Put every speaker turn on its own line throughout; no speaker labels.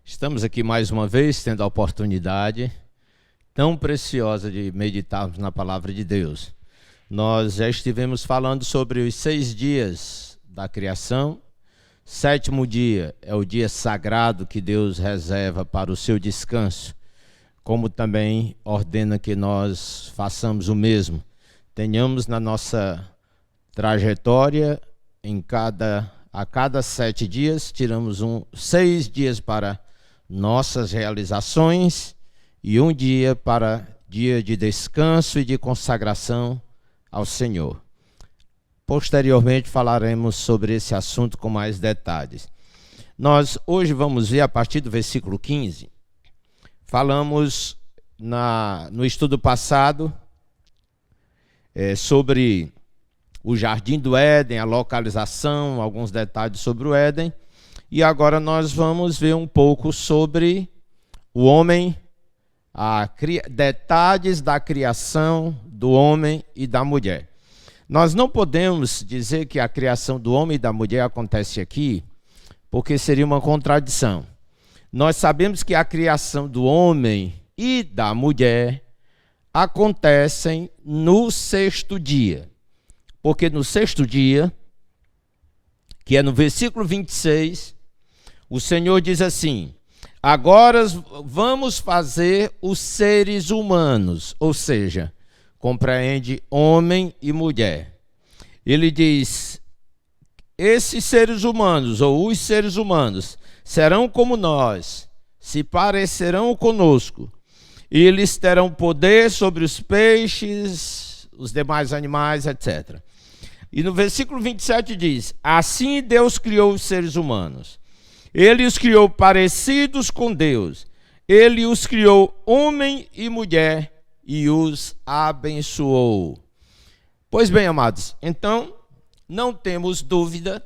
Estamos aqui mais uma vez tendo a oportunidade tão preciosa de meditarmos na palavra de Deus. Nós já estivemos falando sobre os 6 dias da criação. 7º dia é o dia sagrado que Deus reserva para o seu descanso, como também ordena que nós façamos o mesmo. Tenhamos na nossa trajetória, a cada 7 dias, tiramos 6 dias para nossas realizações e um dia para dia de descanso e de consagração ao Senhor. Posteriormente falaremos sobre esse assunto com mais detalhes. Nós hoje vamos ver a partir do versículo 15. Falamos no estudo passado sobre o Jardim do Éden, a localização, alguns detalhes sobre o Éden. E agora nós vamos ver um pouco sobre o homem, detalhes da criação do homem e da mulher. Nós não podemos dizer que a criação do homem e da mulher acontece aqui, porque seria uma contradição. Nós sabemos que a criação do homem e da mulher acontecem no 6º dia. Porque no 6º dia, que é no versículo 26, o Senhor diz assim: agora vamos fazer os seres humanos, ou seja, compreende homem e mulher. Ele diz: esses seres humanos, ou os seres humanos, serão como nós, se parecerão conosco. Eles terão poder sobre os peixes, os demais animais, etc. E no versículo 27 diz: assim Deus criou os seres humanos. Ele os criou parecidos com Deus. Ele os criou homem e mulher e os abençoou. Pois bem, amados, então não temos dúvida,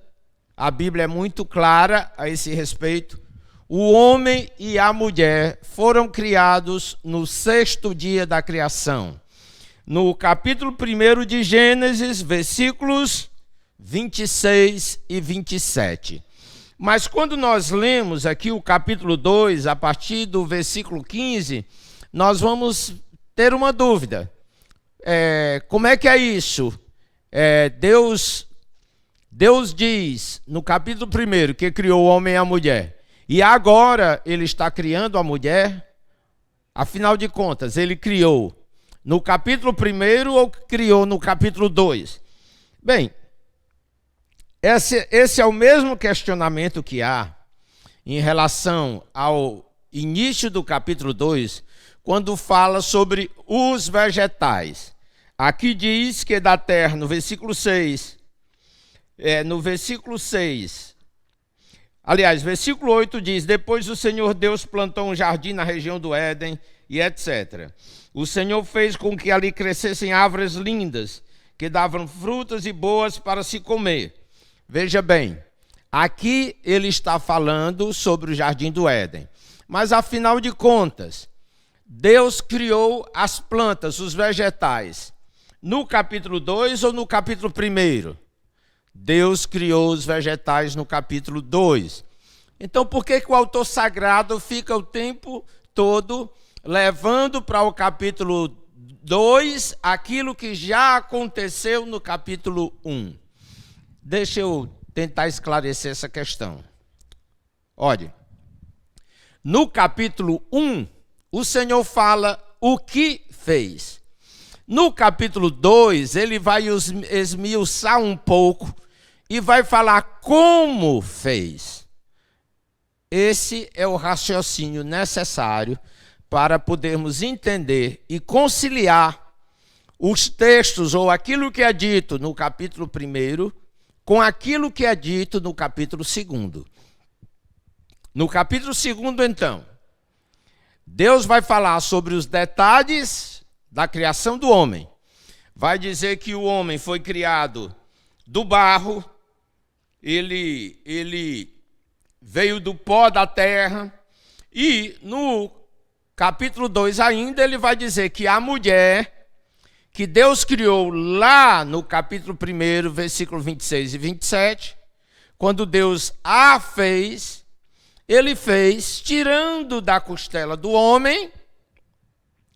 a Bíblia é muito clara a esse respeito. O homem e a mulher foram criados no 6º dia da criação. No capítulo 1 de Gênesis, versículos 26 e 27. Mas quando nós lemos aqui o capítulo 2, a partir do versículo 15, nós vamos ter uma dúvida. Como é que é isso? Deus diz no capítulo 1 que criou o homem e a mulher. E agora ele está criando a mulher? Afinal de contas, ele criou no capítulo 1 ou criou no capítulo 2? Bem, esse é o mesmo questionamento que há em relação ao início do capítulo 2, quando fala sobre os vegetais. Aqui diz que da terra, no versículo 6, versículo 8 diz: depois o Senhor Deus plantou um jardim na região do Éden e etc. O Senhor fez com que ali crescessem árvores lindas, que davam frutas e boas para se comer. Veja bem, aqui ele está falando sobre o Jardim do Éden. Mas, afinal de contas, Deus criou as plantas, os vegetais, no capítulo 2 ou no capítulo 1? Deus criou os vegetais no capítulo 2. Então, por que o autor sagrado fica o tempo todo levando para o capítulo 2 aquilo que já aconteceu no capítulo 1? Deixa eu tentar esclarecer essa questão. Olha, no capítulo 1, o Senhor fala o que fez. No capítulo 2, ele vai esmiuçar um pouco e vai falar como fez. Esse é o raciocínio necessário para podermos entender e conciliar os textos ou aquilo que é dito no capítulo 1 com aquilo que é dito no capítulo 2. No capítulo 2, então, Deus vai falar sobre os detalhes da criação do homem. Vai dizer que o homem foi criado do barro, ele veio do pó da terra, e no capítulo 2 ainda ele vai dizer que a mulher que Deus criou lá no capítulo 1, versículo 26 e 27, quando Deus a fez, ele fez tirando da costela do homem,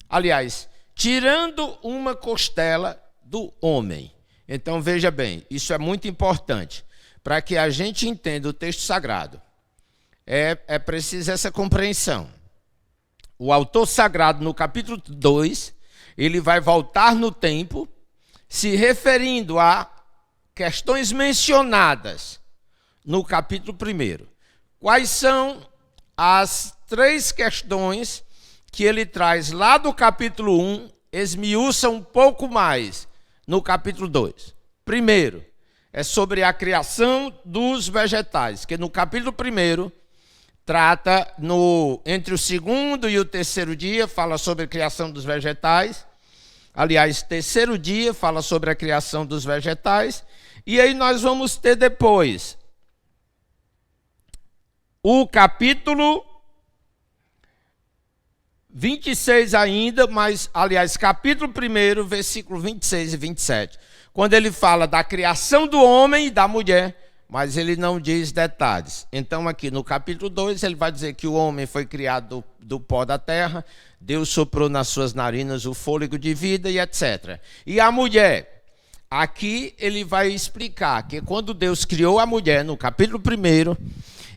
aliás, tirando uma costela do homem. Então veja bem, isso é muito importante para que a gente entenda o texto sagrado. É preciso essa compreensão. O autor sagrado, no capítulo 2, ele vai voltar no tempo, se referindo a questões mencionadas no capítulo 1. Quais são as 3 questões que ele traz lá do capítulo 1, esmiuça um pouco mais no capítulo 2. Primeiro, é sobre a criação dos vegetais, que no capítulo 1 trata, entre o 2º e o 3º dia, fala sobre a criação dos vegetais. Aliás, 3º dia fala sobre a criação dos vegetais. E aí nós vamos ter depois o capítulo 26 ainda, mas, aliás, capítulo 1, versículo 26 e 27. Quando ele fala da criação do homem e da mulher, mas ele não diz detalhes. Então, aqui no capítulo 2, ele vai dizer que o homem foi criado do pó da terra, Deus soprou nas suas narinas o fôlego de vida e etc. E a mulher, aqui ele vai explicar que quando Deus criou a mulher, no capítulo 1,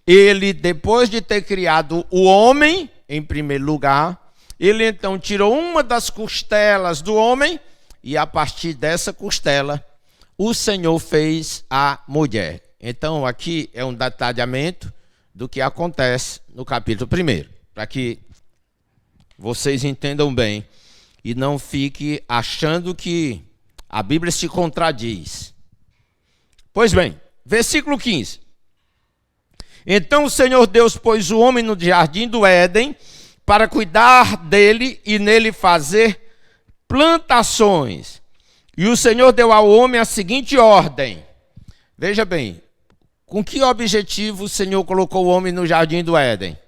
ele, depois de ter criado o homem, em primeiro lugar, ele então tirou uma das costelas do homem e a partir dessa costela, o Senhor fez a mulher. Então, aqui é um detalhamento do que acontece no capítulo 1, para que vocês entendam bem e não fiquem achando que a Bíblia se contradiz. Pois bem, versículo 15. Então o Senhor Deus pôs o homem no jardim do Éden para cuidar dele e nele fazer plantações. E o Senhor deu ao homem a seguinte ordem. Veja bem, com que objetivo o Senhor colocou o homem no jardim do Éden?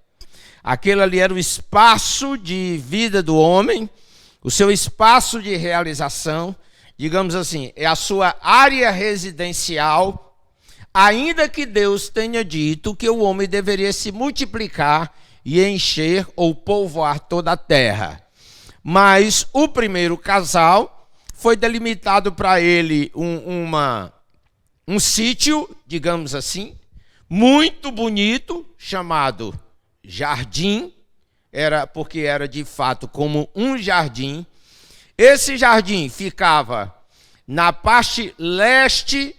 Aquele ali era o espaço de vida do homem, o seu espaço de realização, digamos assim, é a sua área residencial, ainda que Deus tenha dito que o homem deveria se multiplicar e encher ou povoar toda a terra. Mas o primeiro casal foi delimitado para ele um sítio, digamos assim, muito bonito, chamado jardim, porque era de fato como um jardim. Esse jardim ficava na parte leste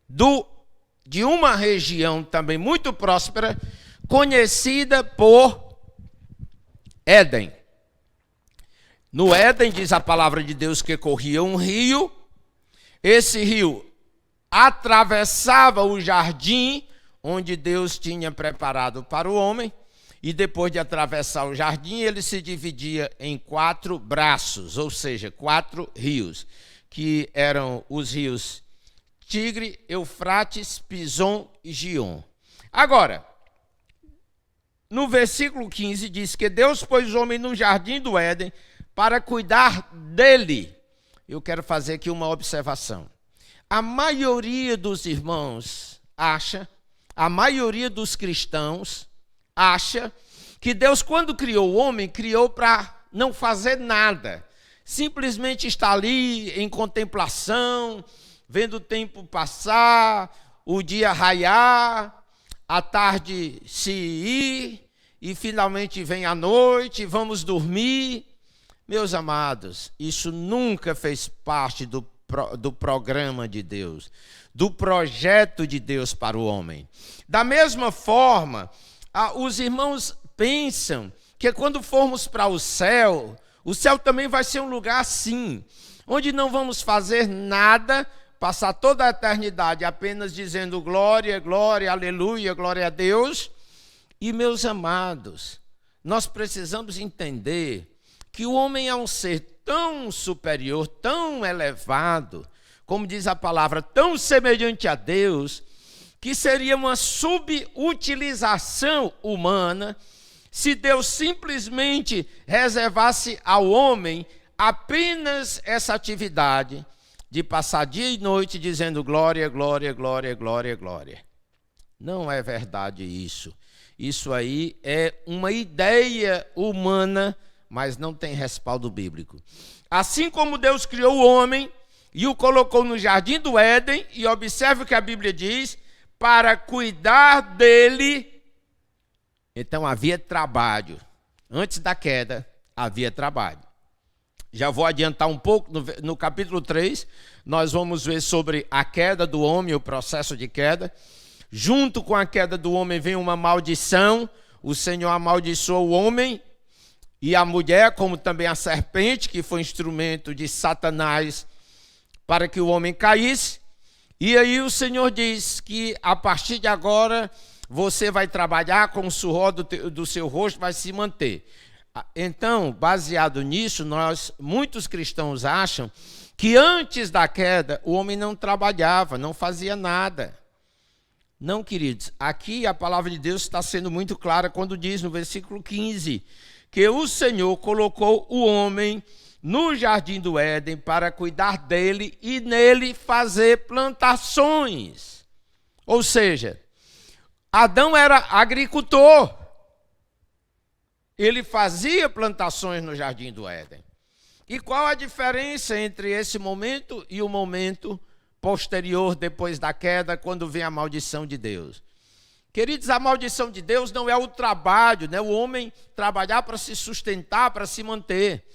de uma região também muito próspera, conhecida por Éden. No Éden, diz a palavra de Deus que corria um rio. Esse rio atravessava o jardim onde Deus tinha preparado para o homem. E depois de atravessar o jardim, ele se dividia em 4 braços, ou seja, 4 rios, que eram os rios Tigre, Eufrates, Pison e Gion. Agora, no versículo 15 diz que Deus pôs o homem no jardim do Éden para cuidar dele. Eu quero fazer aqui uma observação. A maioria dos irmãos a maioria dos cristãos acha que Deus, quando criou o homem, criou para não fazer nada. Simplesmente está ali em contemplação, vendo o tempo passar, o dia raiar, a tarde se ir, e finalmente vem a noite, vamos dormir. Meus amados, isso nunca fez parte do programa de Deus, do projeto de Deus para o homem. Da mesma forma, os irmãos pensam que quando formos para o céu também vai ser um lugar assim, onde não vamos fazer nada, passar toda a eternidade apenas dizendo glória, glória, aleluia, glória a Deus. E, meus amados, nós precisamos entender que o homem é um ser tão superior, tão elevado, como diz a palavra, tão semelhante a Deus, que seria uma subutilização humana se Deus simplesmente reservasse ao homem apenas essa atividade de passar dia e noite dizendo glória, glória, glória, glória, glória. Não é verdade isso. Isso aí é uma ideia humana, mas não tem respaldo bíblico. Assim como Deus criou o homem e o colocou no jardim do Éden, e observe o que a Bíblia diz, para cuidar dele. Então havia trabalho. Antes da queda, havia trabalho. Já vou adiantar um pouco, no capítulo 3, nós vamos ver sobre a queda do homem, o processo de queda. Junto com a queda do homem vem uma maldição. O Senhor amaldiçoou o homem e a mulher, como também a serpente, que foi instrumento de Satanás para que o homem caísse. E aí o Senhor diz que a partir de agora você vai trabalhar com o suor do seu rosto, vai se manter. Então, baseado nisso, muitos cristãos acham que antes da queda o homem não trabalhava, não fazia nada. Não, queridos, aqui a palavra de Deus está sendo muito clara quando diz no versículo 15 que o Senhor colocou o homem no jardim do Éden para cuidar dele e nele fazer plantações. Ou seja, Adão era agricultor. Ele fazia plantações no jardim do Éden. E qual a diferença entre esse momento e o momento posterior, depois da queda, quando vem a maldição de Deus? Queridos, a maldição de Deus não é o trabalho, né? O homem trabalhar para se sustentar, para se manter.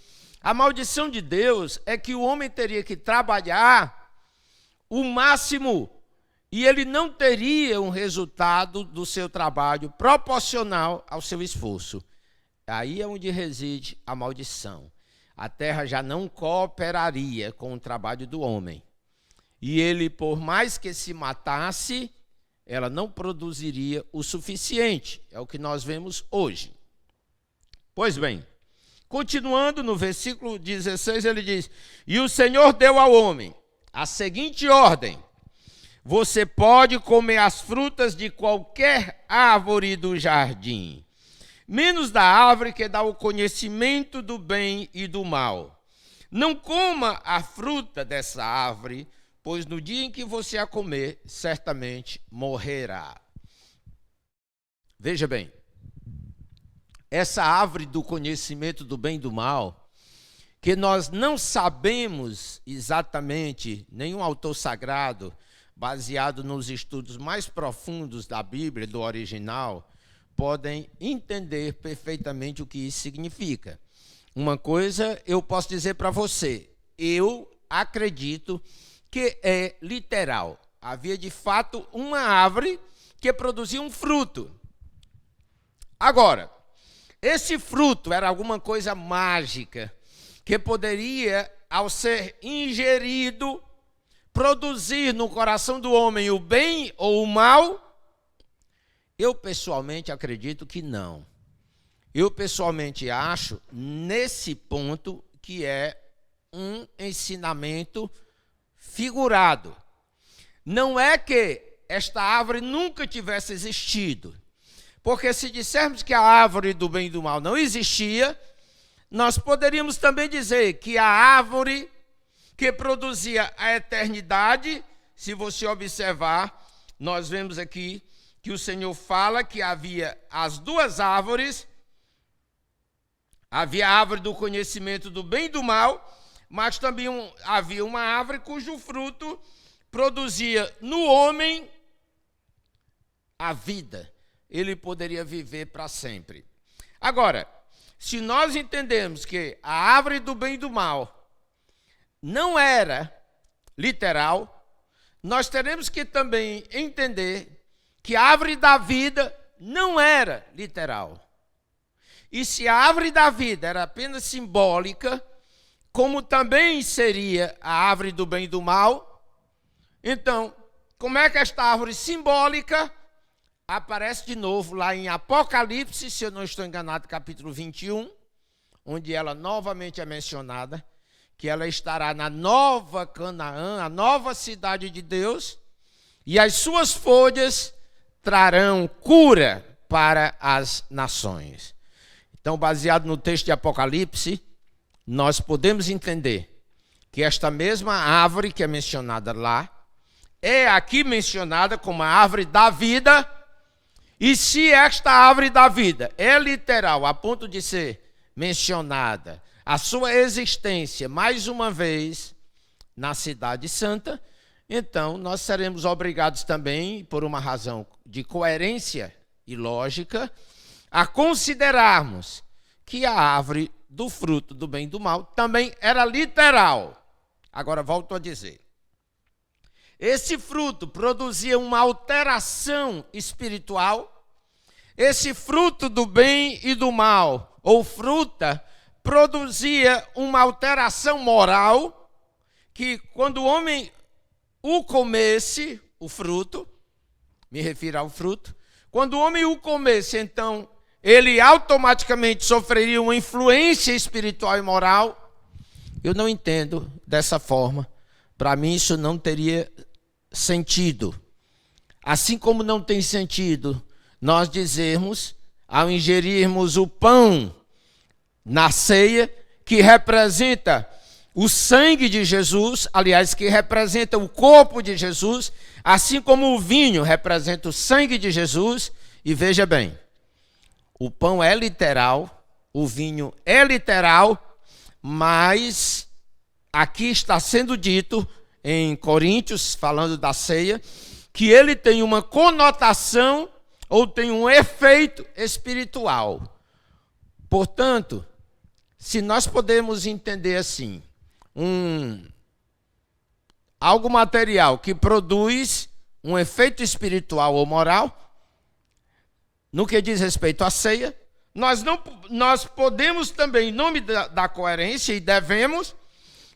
A maldição de Deus é que o homem teria que trabalhar o máximo e ele não teria um resultado do seu trabalho proporcional ao seu esforço. Aí é onde reside a maldição. A terra já não cooperaria com o trabalho do homem. E ele, por mais que se matasse, ela não produziria o suficiente. É o que nós vemos hoje. Pois bem, continuando no versículo 16, ele diz: e o Senhor deu ao homem a seguinte ordem: você pode comer as frutas de qualquer árvore do jardim, menos da árvore que dá o conhecimento do bem e do mal. Não coma a fruta dessa árvore, pois no dia em que você a comer, certamente morrerá. Veja bem, essa árvore do conhecimento do bem e do mal, que nós não sabemos exatamente, nenhum autor sagrado, baseado nos estudos mais profundos da Bíblia, do original, podem entender perfeitamente o que isso significa. Uma coisa eu posso dizer para você, eu acredito que é literal. Havia de fato uma árvore que produzia um fruto. Agora, esse fruto era alguma coisa mágica que poderia, ao ser ingerido, produzir no coração do homem o bem ou o mal? Eu pessoalmente acredito que não. Eu pessoalmente acho, nesse ponto, que é um ensinamento figurado. Não é que esta árvore nunca tivesse existido. Porque se dissermos que a árvore do bem e do mal não existia, nós poderíamos também dizer que a árvore que produzia a eternidade, se você observar, nós vemos aqui que o Senhor fala que havia as duas árvores, havia a árvore do conhecimento do bem e do mal, mas também havia uma árvore cujo fruto produzia no homem a vida. Ele poderia viver para sempre. Agora, se nós entendemos que a árvore do bem e do mal não era literal, nós teremos que também entender que a árvore da vida não era literal. E se a árvore da vida era apenas simbólica, como também seria a árvore do bem e do mal, então, como é que esta árvore simbólica aparece de novo lá em Apocalipse, se eu não estou enganado, capítulo 21, onde ela novamente é mencionada, que ela estará na nova Canaã, a nova cidade de Deus, e as suas folhas trarão cura para as nações. Então, baseado no texto de Apocalipse, nós podemos entender que esta mesma árvore que é mencionada lá, é aqui mencionada como a árvore da vida, E se esta árvore da vida é literal, a ponto de ser mencionada, a sua existência, mais uma vez, na Cidade Santa, então nós seremos obrigados também, por uma razão de coerência e lógica, a considerarmos que a árvore do fruto do bem e do mal também era literal. Agora, volto a dizer. Esse fruto produzia uma alteração espiritual. Esse fruto do bem e do mal, ou fruta, produzia uma alteração moral, que quando o homem o comesse, o fruto, me refiro ao fruto, quando o homem o comesse, então, ele automaticamente sofreria uma influência espiritual e moral. Eu não entendo dessa forma. Para mim, isso não teria sentido. Assim como não tem sentido nós dizermos, ao ingerirmos o pão na ceia, que representa o sangue de Jesus, aliás, que representa o corpo de Jesus, assim como o vinho representa o sangue de Jesus. E veja bem, o pão é literal, o vinho é literal, mas aqui está sendo dito em Coríntios, falando da ceia, que ele tem uma conotação ou tem um efeito espiritual. Portanto, se nós podemos entender assim, algo material que produz um efeito espiritual ou moral, no que diz respeito à ceia, nós podemos também, em nome da coerência, e devemos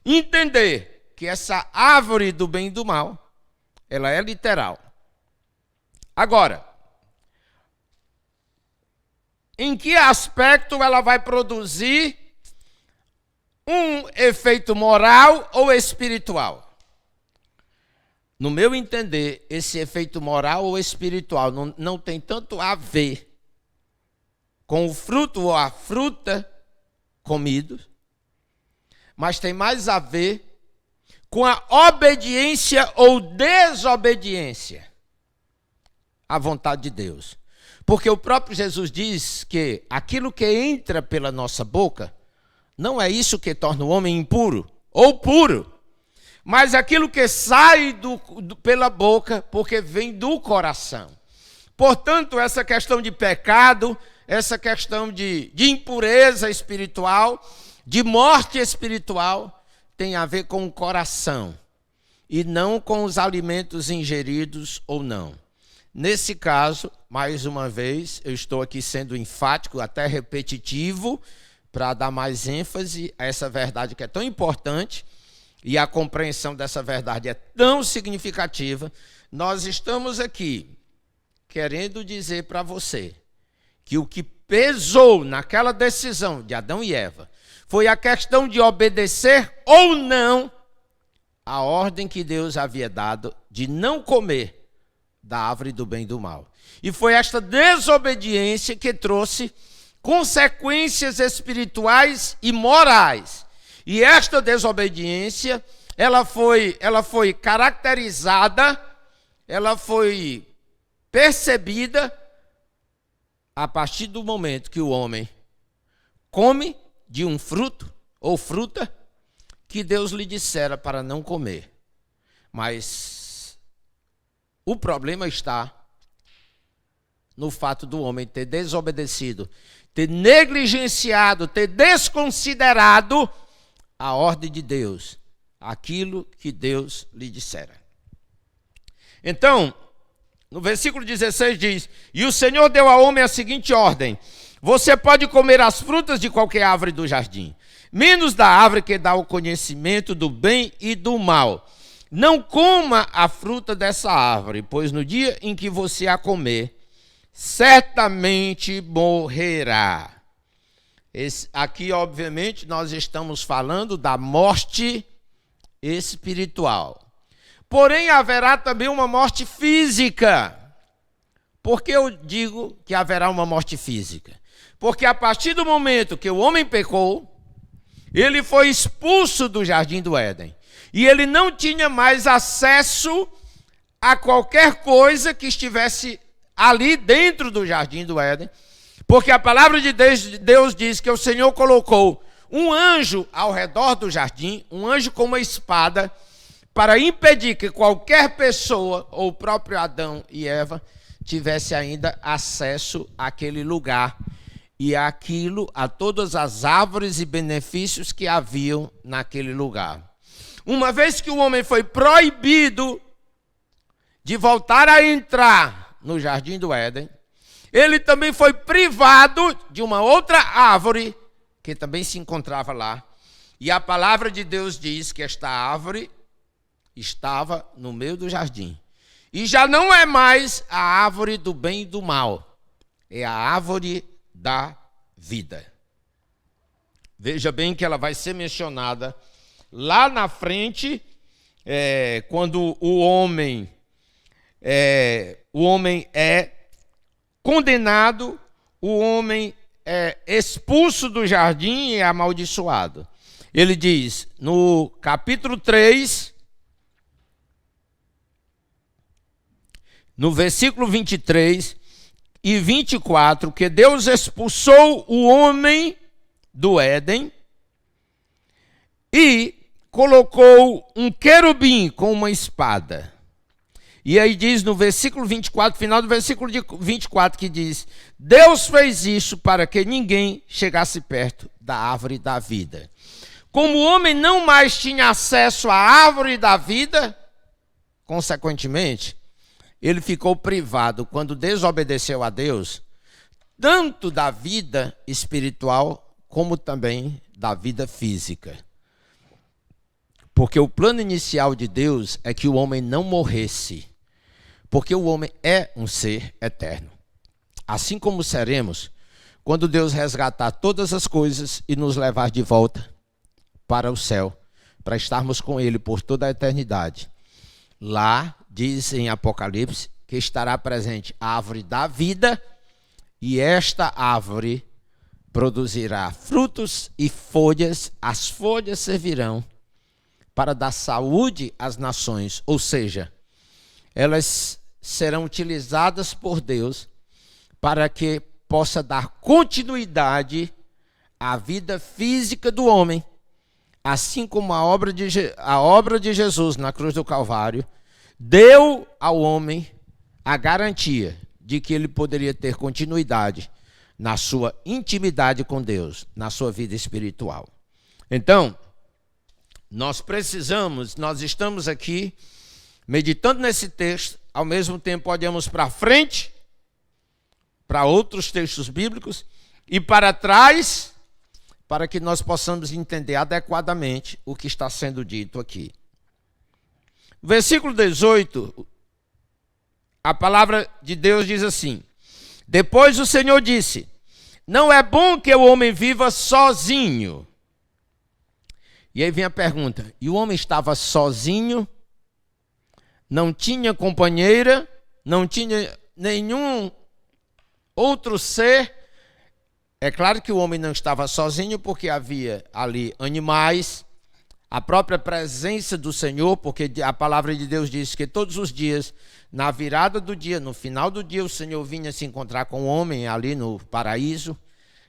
entender que essa árvore do bem e do mal, ela é literal. Agora, em que aspecto ela vai produzir um efeito moral ou espiritual? No meu entender, esse efeito moral ou espiritual não tem tanto a ver com o fruto ou a fruta comido, mas tem mais a ver com a obediência ou desobediência à vontade de Deus. Porque o próprio Jesus diz que aquilo que entra pela nossa boca, não é isso que torna o homem impuro ou puro, mas aquilo que sai pela boca, porque vem do coração. Portanto, essa questão de pecado, essa questão de impureza espiritual, de morte espiritual, tem a ver com o coração e não com os alimentos ingeridos ou não. Nesse caso, mais uma vez, eu estou aqui sendo enfático, até repetitivo, para dar mais ênfase a essa verdade que é tão importante, e a compreensão dessa verdade é tão significativa. Nós estamos aqui querendo dizer para você que o que pesou naquela decisão de Adão e Eva foi a questão de obedecer ou não a ordem que Deus havia dado de não comer da árvore do bem e do mal. E foi esta desobediência que trouxe consequências espirituais e morais. E esta desobediência, ela foi caracterizada, ela foi percebida a partir do momento que o homem come de um fruto ou fruta que Deus lhe dissera para não comer. Mas o problema está no fato do homem ter desobedecido, ter negligenciado, ter desconsiderado a ordem de Deus, aquilo que Deus lhe dissera. Então, no versículo 16 diz: e o Senhor deu ao homem a seguinte ordem: você pode comer as frutas de qualquer árvore do jardim, menos da árvore que dá o conhecimento do bem e do mal. Não coma a fruta dessa árvore, pois no dia em que você a comer, certamente morrerá. Aqui, obviamente, nós estamos falando da morte espiritual. Porém, haverá também uma morte física. Por que eu digo que haverá uma morte física? Porque a partir do momento que o homem pecou, ele foi expulso do jardim do Éden. E ele não tinha mais acesso a qualquer coisa que estivesse ali dentro do jardim do Éden, porque a palavra de Deus diz que o Senhor colocou um anjo ao redor do jardim, um anjo com uma espada, para impedir que qualquer pessoa, ou o próprio Adão e Eva, tivesse ainda acesso àquele lugar e a todas as árvores e benefícios que haviam naquele lugar. Uma vez que o homem foi proibido de voltar a entrar no jardim do Éden, ele também foi privado de uma outra árvore que também se encontrava lá. E a palavra de Deus diz que esta árvore estava no meio do jardim. E já não é mais a árvore do bem e do mal, é a árvore da vida. Veja bem que ela vai ser mencionada lá na frente, quando o homem é condenado, o homem é expulso do jardim e é amaldiçoado. Ele diz no capítulo 3, no versículo 23 e 24, que Deus expulsou o homem do Éden e colocou um querubim com uma espada. E aí diz no versículo 24, final do versículo 24, que diz: Deus fez isso para que ninguém chegasse perto da árvore da vida. Como o homem não mais tinha acesso à árvore da vida, consequentemente, ele ficou privado, quando desobedeceu a Deus, tanto da vida espiritual, como também da vida física. Porque o plano inicial de Deus é que o homem não morresse, porque o homem é um ser eterno. Assim como seremos quando Deus resgatar todas as coisas e nos levar de volta para o céu, para estarmos com Ele por toda a eternidade. Lá diz em Apocalipse que estará presente a árvore da vida, e esta árvore produzirá frutos e folhas. As folhas servirão para dar saúde às nações, ou seja, elas serão utilizadas por Deus para que possa dar continuidade à vida física do homem, assim como a obra de Jesus na cruz do Calvário deu ao homem a garantia de que ele poderia ter continuidade na sua intimidade com Deus, na sua vida espiritual. Então, nós estamos aqui meditando nesse texto, ao mesmo tempo olhamos para frente, para outros textos bíblicos, e para trás, para que nós possamos entender adequadamente o que está sendo dito aqui. Versículo 18, a palavra de Deus diz assim: Depois o Senhor disse: Não é bom que o homem viva sozinho. E aí vem a pergunta: e o homem estava sozinho? Não tinha companheira? Não tinha nenhum outro ser? É claro que o homem não estava sozinho, porque havia ali animais, a própria presença do Senhor, porque a palavra de Deus diz que todos os dias, na virada do dia, no final do dia, o Senhor vinha se encontrar com o homem ali no paraíso.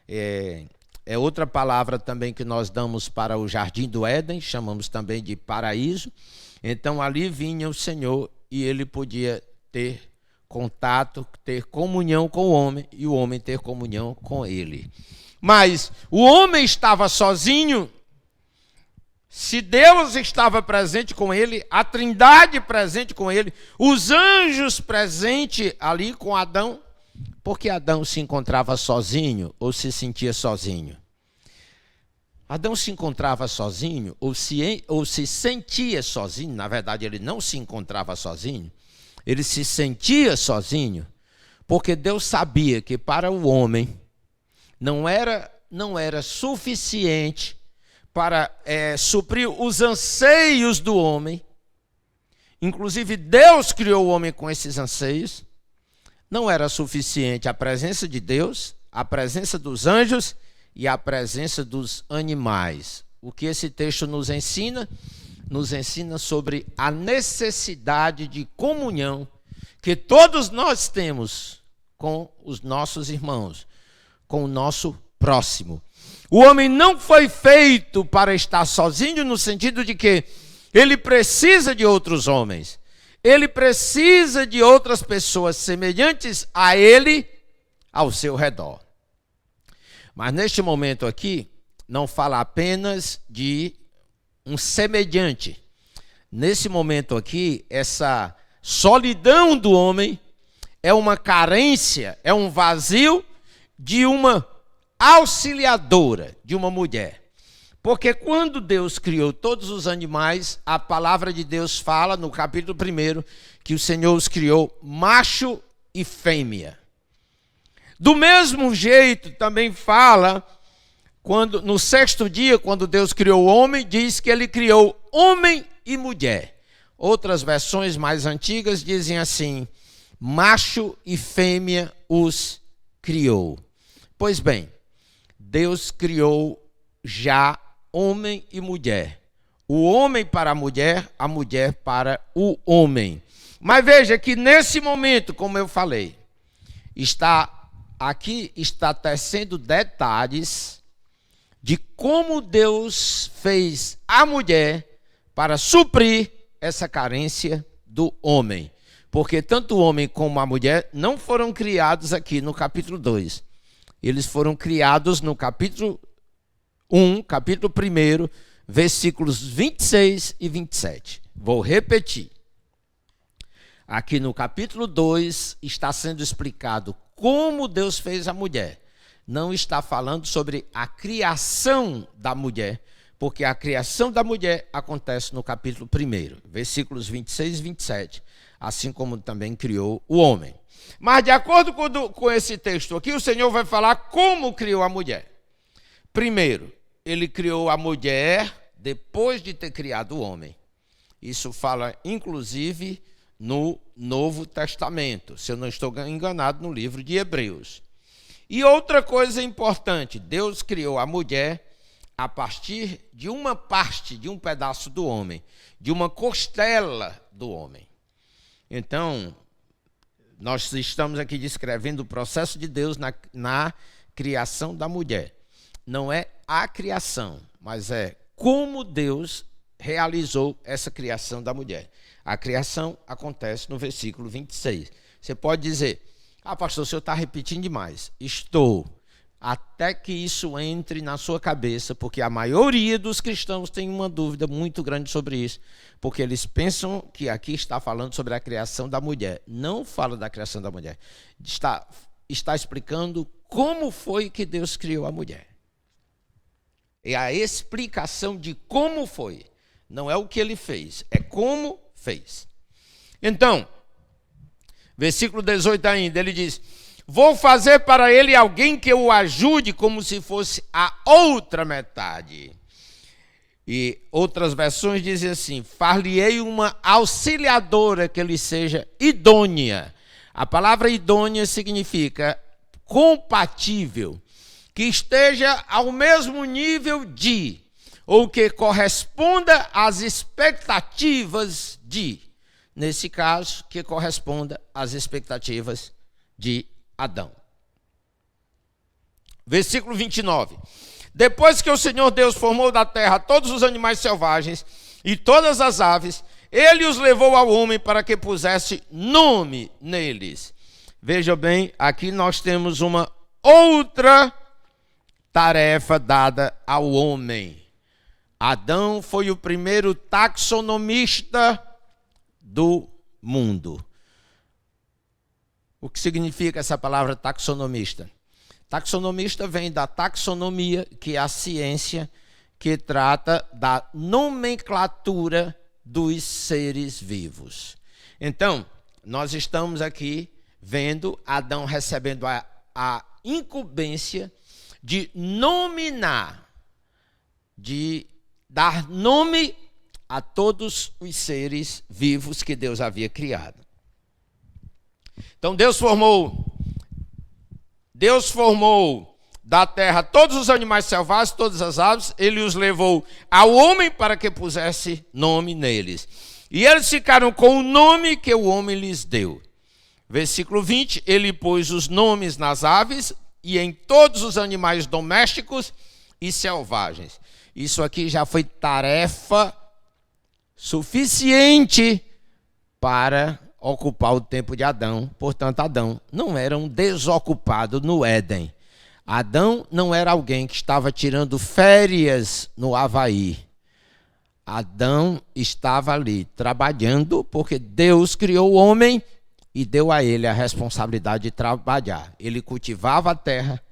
É outra palavra também que nós damos para o jardim do Éden, chamamos também de paraíso. Então ali vinha o Senhor e ele podia ter contato, ter comunhão com o homem e o homem ter comunhão com ele. Mas o homem estava sozinho. Se Deus estava presente com ele, a Trindade presente com ele, os anjos presentes ali com Adão, por que Adão se encontrava sozinho ou se sentia sozinho? Adão se encontrava sozinho ou se sentia sozinho. Na verdade, ele não se encontrava sozinho, ele se sentia sozinho, porque Deus sabia que para o homem não era suficiente para suprir os anseios do homem. Inclusive, Deus criou o homem com esses anseios. Não era suficiente a presença de Deus, a presença dos anjos e a presença dos animais. O que esse texto nos ensina? Nos ensina sobre a necessidade de comunhão que todos nós temos com os nossos irmãos, com o nosso próximo. O homem não foi feito para estar sozinho, no sentido de que ele precisa de outros homens. Ele precisa de outras pessoas semelhantes a ele ao seu redor. Mas neste momento aqui, não fala apenas de um semelhante. Nesse momento aqui, essa solidão do homem é uma carência, é um vazio de uma auxiliadora, de uma mulher. Porque quando Deus criou todos os animais, a palavra de Deus fala no capítulo 1 que o Senhor os criou macho e fêmea. Do mesmo jeito também fala, no sexto dia, quando Deus criou o homem, diz que ele criou homem e mulher. Outras versões mais antigas dizem assim, macho e fêmea os criou. Pois bem, Deus criou já homem e mulher. O homem para a mulher para o homem. Mas veja que nesse momento, como eu falei, está tecendo detalhes de como Deus fez a mulher para suprir essa carência do homem. Porque tanto o homem como a mulher não foram criados aqui no capítulo 2. Eles foram criados no capítulo 1, capítulo 1, versículos 26 e 27. Vou repetir. Aqui no capítulo 2 está sendo explicado como Deus fez a mulher. Não está falando sobre a criação da mulher, porque a criação da mulher acontece no capítulo 1, versículos 26 e 27, assim como também criou o homem. Mas de acordo com esse texto aqui, o Senhor vai falar como criou a mulher. Primeiro, ele criou a mulher depois de ter criado o homem. Isso fala, inclusive, no Novo Testamento, se eu não estou enganado, no livro de Hebreus. E outra coisa importante, Deus criou a mulher a partir de uma parte, de um pedaço do homem, de uma costela do homem. Então, nós estamos aqui descrevendo o processo de Deus na criação da mulher. Não é a criação, mas é como Deus realizou essa criação da mulher. A criação acontece no versículo 26. Você pode dizer, pastor, o senhor está repetindo demais. Estou, até que isso entre na sua cabeça, porque a maioria dos cristãos tem uma dúvida muito grande sobre isso, porque eles pensam que aqui está falando sobre a criação da mulher. Não fala da criação da mulher. Está explicando como foi que Deus criou a mulher. É a explicação de como foi. Não é o que ele fez, é como fez. Então, versículo 18 ainda, ele diz, vou fazer para ele alguém que o ajude como se fosse a outra metade. E outras versões dizem assim, far-lhe-ei uma auxiliadora que lhe seja idônea. A palavra idônea significa compatível, que esteja ao mesmo nível de, ou que corresponda às expectativas de, nesse caso, que corresponda às expectativas de Adão. Versículo 29. Depois que o Senhor Deus formou da terra todos os animais selvagens e todas as aves, ele os levou ao homem para que pusesse nome neles. Veja bem, aqui nós temos uma outra tarefa dada ao homem. Adão foi o primeiro taxonomista do mundo. O que significa essa palavra taxonomista? Taxonomista vem da taxonomia, que é a ciência que trata da nomenclatura dos seres vivos. Então, nós estamos aqui vendo Adão recebendo a incumbência de nominar, de dar nome a todos os seres vivos que Deus havia criado. Então Deus formou da terra todos os animais selvagens, todas as aves, ele os levou ao homem para que pusesse nome neles. E eles ficaram com o nome que o homem lhes deu. Versículo 20, ele pôs os nomes nas aves e em todos os animais domésticos e selvagens. Isso aqui já foi tarefa suficiente para ocupar o tempo de Adão. Portanto, Adão não era um desocupado no Éden. Adão não era alguém que estava tirando férias no Havaí. Adão estava ali trabalhando porque Deus criou o homem e deu a ele a responsabilidade de trabalhar. Ele cultivava a terra,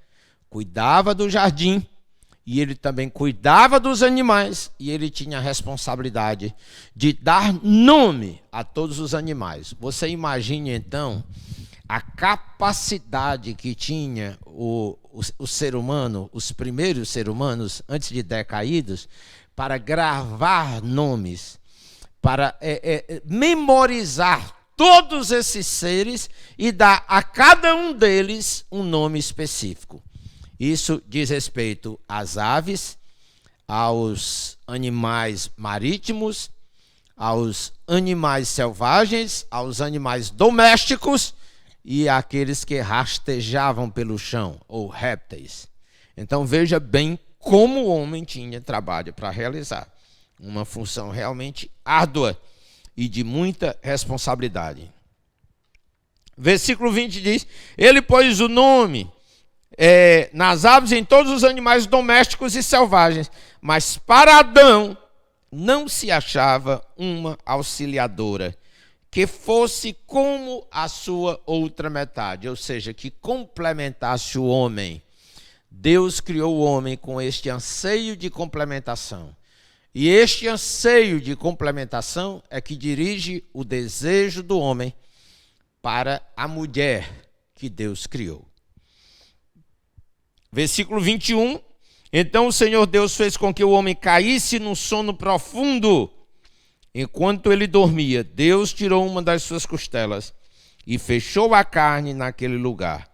cuidava do jardim, e ele também cuidava dos animais, e ele tinha a responsabilidade de dar nome a todos os animais. Você imagine, então, a capacidade que tinha o ser humano, os primeiros seres humanos, antes de decaídos, para gravar nomes, para memorizar todos esses seres e dar a cada um deles um nome específico. Isso diz respeito às aves, aos animais marítimos, aos animais selvagens, aos animais domésticos e àqueles que rastejavam pelo chão, ou répteis. Então veja bem como o homem tinha trabalho para realizar. Uma função realmente árdua e de muita responsabilidade. Versículo 20 diz, ele pôs o nome nas aves e em todos os animais domésticos e selvagens, mas para Adão não se achava uma auxiliadora que fosse como a sua outra metade, ou seja, que complementasse o homem. Deus criou o homem com este anseio de complementação. E este anseio de complementação é que dirige o desejo do homem para a mulher que Deus criou. Versículo 21. Então o Senhor Deus fez com que o homem caísse num sono profundo. Enquanto ele dormia, Deus tirou uma das suas costelas e fechou a carne naquele lugar.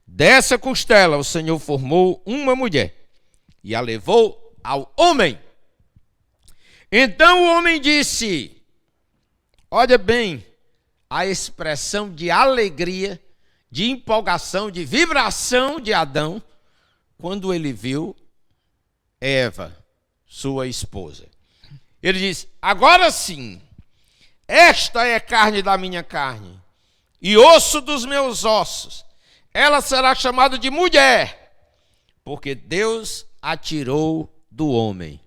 Dessa costela o Senhor formou uma mulher e a levou ao homem. Então o homem disse, olha bem a expressão de alegria, de empolgação, de vibração de Adão, quando ele viu Eva, sua esposa. Ele diz, agora sim, esta é carne da minha carne e osso dos meus ossos. Ela será chamada de mulher, porque Deus a tirou do homem.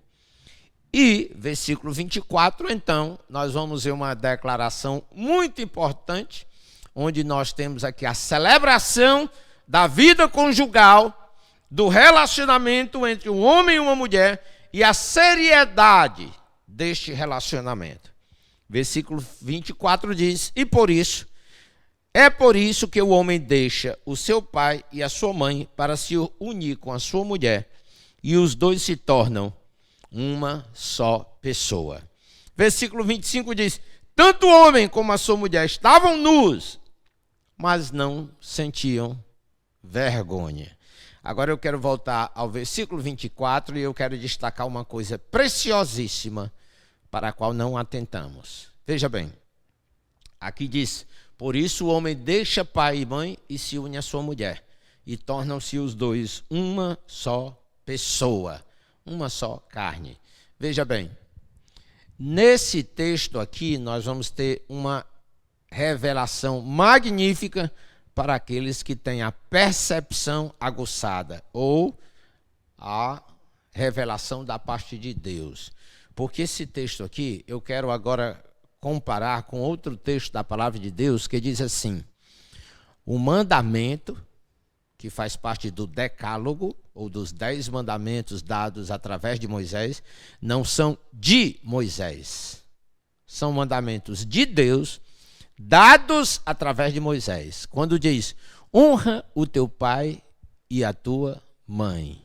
E, versículo 24, então, nós vamos ver uma declaração muito importante, onde nós temos aqui a celebração da vida conjugal, do relacionamento entre um homem e uma mulher e a seriedade deste relacionamento. Versículo 24 diz, e por isso, é por isso que o homem deixa o seu pai e a sua mãe para se unir com a sua mulher, e os dois se tornam uma só pessoa. Versículo 25 diz, tanto o homem como a sua mulher estavam nus, mas não sentiam vergonha. Agora eu quero voltar ao versículo 24 e eu quero destacar uma coisa preciosíssima para a qual não atentamos. Veja bem, aqui diz, por isso o homem deixa pai e mãe e se une à sua mulher, e tornam-se os dois uma só pessoa, uma só carne. Veja bem, nesse texto aqui nós vamos ter uma revelação magnífica para aqueles que têm a percepção aguçada, ou a revelação da parte de Deus. Porque esse texto aqui, eu quero agora comparar com outro texto da palavra de Deus, que diz assim, o mandamento, que faz parte do decálogo, ou dos 10 mandamentos dados através de Moisés, não são de Moisés, são mandamentos de Deus, dados através de Moisés. Quando diz, honra o teu pai e a tua mãe,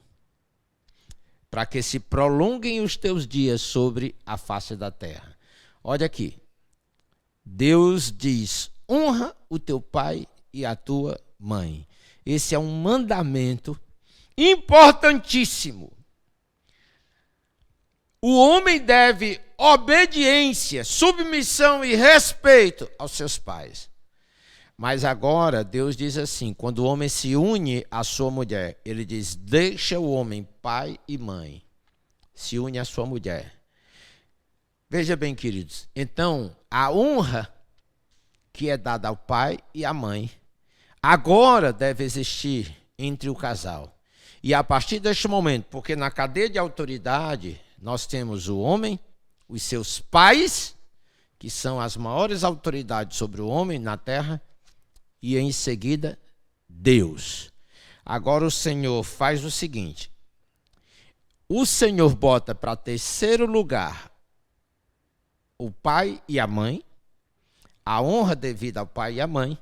para que se prolonguem os teus dias sobre a face da terra. Olha aqui, Deus diz, honra o teu pai e a tua mãe. Esse é um mandamento importantíssimo. O homem deve obediência, submissão e respeito aos seus pais. Mas agora Deus diz assim, quando o homem se une à sua mulher, ele diz, deixa o homem pai e mãe, se une à sua mulher. Veja bem, queridos, então a honra que é dada ao pai e à mãe, agora deve existir entre o casal. E a partir deste momento, porque na cadeia de autoridade, nós temos o homem, os seus pais, que são as maiores autoridades sobre o homem na terra, e em seguida, Deus. Agora o Senhor faz o seguinte, o Senhor bota para terceiro lugar o pai e a mãe, a honra devida ao pai e à mãe,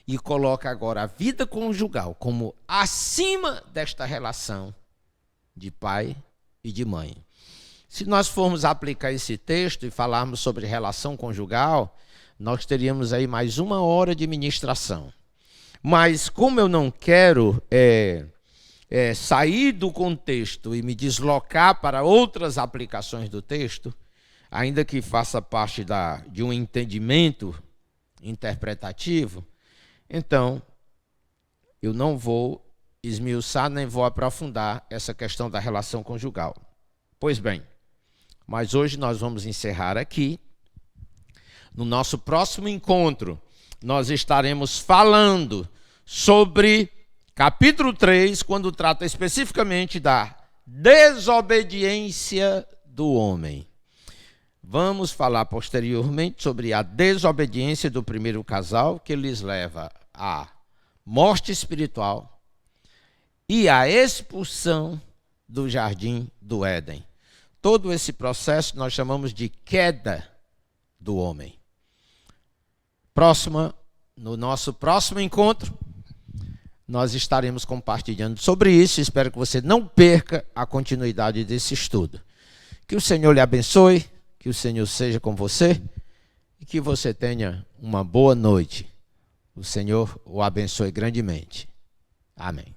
e coloca agora a vida conjugal como acima desta relação de pai e de mãe. Se nós formos aplicar esse texto e falarmos sobre relação conjugal, nós teríamos aí mais 1 hora de ministração. Mas como eu não quero sair do contexto e me deslocar para outras aplicações do texto, ainda que faça parte de um entendimento interpretativo, então eu não vou esmiuçar nem vou aprofundar essa questão da relação conjugal. Pois bem, mas hoje nós vamos encerrar aqui. No nosso próximo encontro, nós estaremos falando sobre capítulo 3, quando trata especificamente da desobediência do homem. Vamos falar posteriormente sobre a desobediência do primeiro casal, que lhes leva à morte espiritual e à expulsão do jardim do Éden. Todo esse processo nós chamamos de queda do homem. No nosso próximo encontro, nós estaremos compartilhando sobre isso. Espero que você não perca a continuidade desse estudo. Que o Senhor lhe abençoe. Que o Senhor seja com você e que você tenha uma boa noite. O Senhor o abençoe grandemente. Amém.